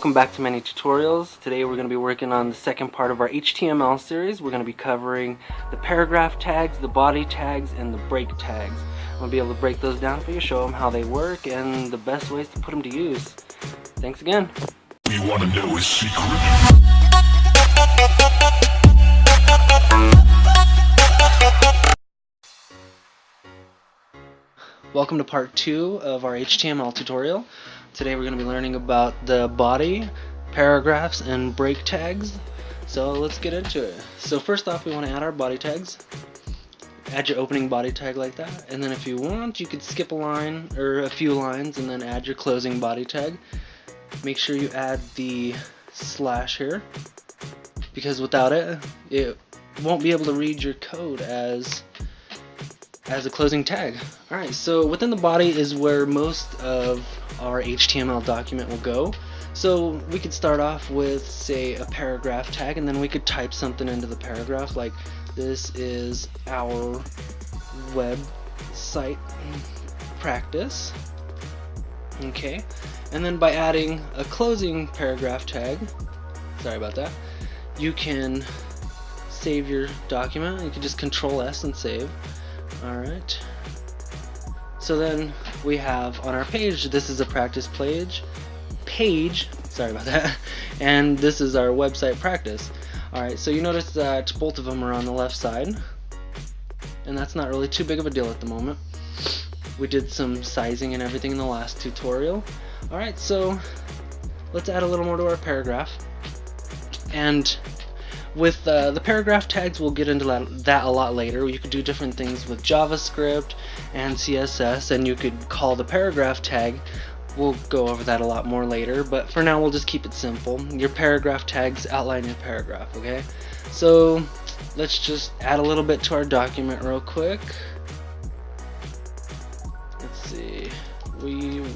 welcome back to Many Tutorials. Today we're going to be working on the second part of our HTML series. We're going to be covering the paragraph tags, the body tags, and the break tags. I'm going to be able to break those down for you, show them how they work, and the best ways to put them to use. Thanks again. You want to know his secret? Welcome to part 2 of our HTML tutorial. Today we're going to be learning about the body, paragraphs, and break tags. So let's get into it. So first off, we want to add our body tags. Add your opening body tag like that, and then if you want, you could skip a line or a few lines and then add your closing body tag. Make sure you add the slash here, because without it, it won't be able to read your code as a closing tag. Alright, so within the body is where most of our HTML document will go. So we could start off with, say, a paragraph tag, and then we could type something into the paragraph, like this is our website practice. Okay, and then by adding a closing paragraph tag, sorry about that, you can save your document. You can just Control S and save. Alright, so then we have on our page, this is a practice page, sorry about that, and this is our website practice. Alright, so you notice that both of them are on the left side, and that's not really too big of a deal at the moment. We did some sizing and everything in the last tutorial. Alright, so let's add a little more to our paragraph. And with the paragraph tags, we'll get into that a lot later. You could do different things with JavaScript and CSS, and you could call the paragraph tag. We'll go over that a lot more later, but for now we'll just keep it simple. Your paragraph tags outline your paragraph, okay? So let's just add a little bit to our document real quick. Let's see. We will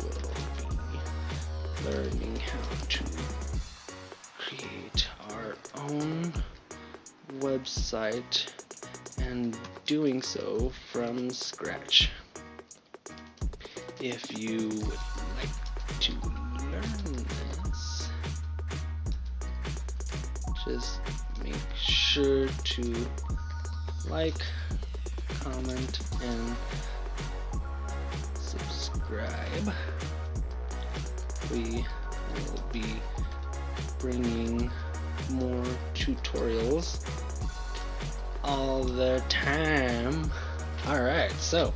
be learning how to create our own website and doing so from scratch. If you would like to learn this, just make sure to like, comment, and subscribe. We will be bringing more tutorials all the time. Alright, so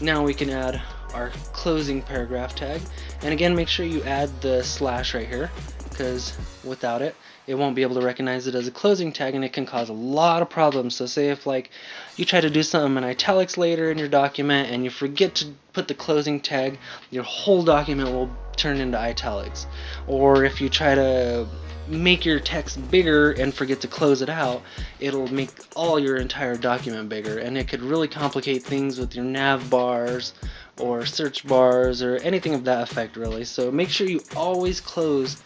now we can add our closing paragraph tag, and again, make sure you add the slash right here, because without it, it won't be able to recognize it as a closing tag, and it can cause a lot of problems. So say if like you try to do something in italics later in your document and you forget to put the closing tag, your whole document will turn into italics. Or if you try to make your text bigger and forget to close it out, it'll make all your entire document bigger, and it could really complicate things with your nav bars or search bars or anything of that effect, really. So make sure you always close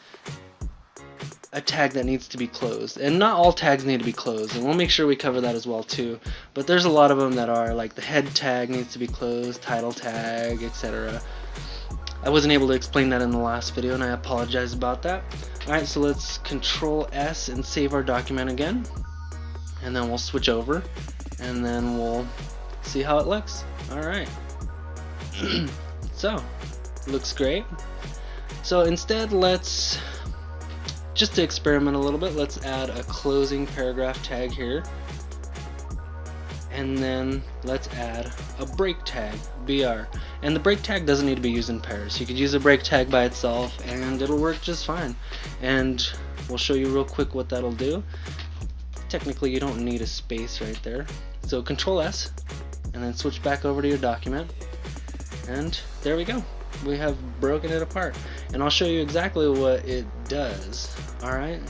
a tag that needs to be closed, and not all tags need to be closed, and we'll make sure we cover that as well too. But there's a lot of them that are, like the head tag needs to be closed, title tag, etc. I wasn't able to explain that in the last video, and I apologize about that. Alright, so let's Control S and save our document again, and then we'll switch over, and then we'll see how it looks. Alright. So, looks great. So instead, let's, just to experiment a little bit, let's add a closing paragraph tag here, and then let's add a break tag, BR. And the break tag doesn't need to be used in pairs. You could use a break tag by itself and it'll work just fine. And we'll show you real quick what that'll do. Technically you don't need a space right there. So Control S and then switch back over to your document, and there we go. We have broken it apart, and I'll show you exactly what it does. Alright,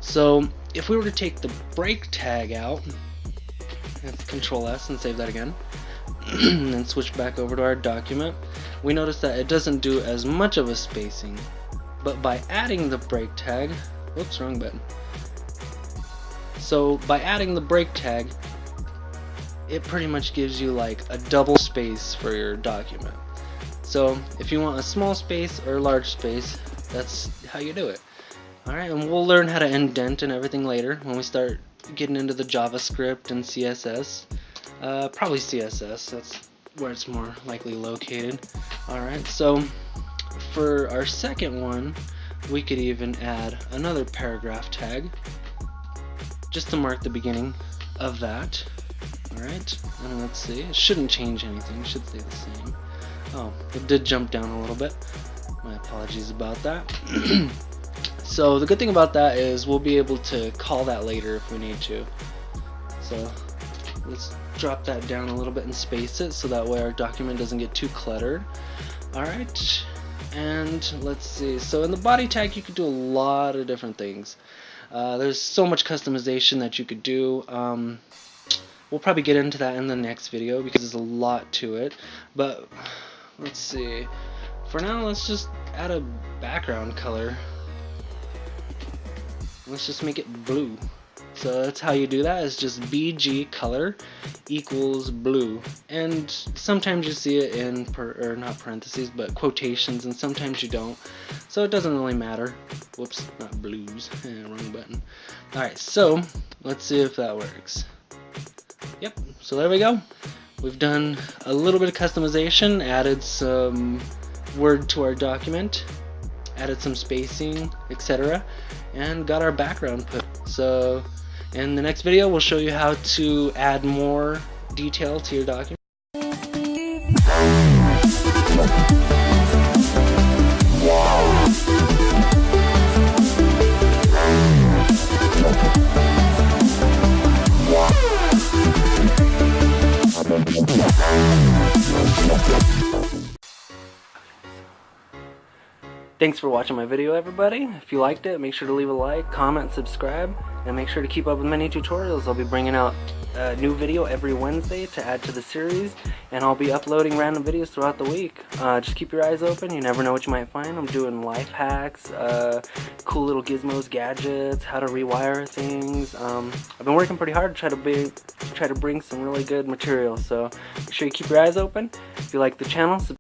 so if we were to take the break tag out, let's Control S and save that again, and then switch back over to our document, we notice that it doesn't do as much of a spacing. But by adding the break tag, whoops, wrong button. So by adding the break tag, it pretty much gives you like a double space for your document. So if you want a small space or a large space, that's how you do it. Alright, and we'll learn how to indent and everything later when we start getting into the JavaScript and CSS. Probably CSS, that's where it's more likely located. Alright, so for our second one, we could even add another paragraph tag just to mark the beginning of that. Alright, and let's see, it shouldn't change anything, it should stay the same. Oh, it did jump down a little bit. My apologies about that. So the good thing about that is we'll be able to call that later if we need to. So let's drop that down a little bit and space it so that way our document doesn't get too cluttered. Alright, and let's see. So in the body tag you could do a lot of different things. There's so much customization that you could do. We'll probably get into that in the next video because there's a lot to it. But let's see. For now, let's just add a background color. Let's just make it blue. So that's how you do that, is just BG color equals blue. And sometimes you see it in, or not parentheses, but quotations, and sometimes you don't. So it doesn't really matter. Whoops, not blues. Wrong button. Alright, so let's see if that works. Yep, so there we go. We've done a little bit of customization, added some word to our document, added some spacing, etc., and got our background put. So in the next video we'll show you how to add more detail to your document. Thanks for watching my video, everybody. If you liked it, make sure to leave a like, comment, subscribe, and make sure to keep up with my new tutorials. I'll be bringing out a new video every Wednesday to add to the series, and I'll be uploading random videos throughout the week. Just keep your eyes open, you never know what you might find. I'm doing life hacks, cool little gizmos, gadgets, how to rewire things. I've been working pretty hard to try to bring some really good material, so make sure you keep your eyes open. If you like the channel,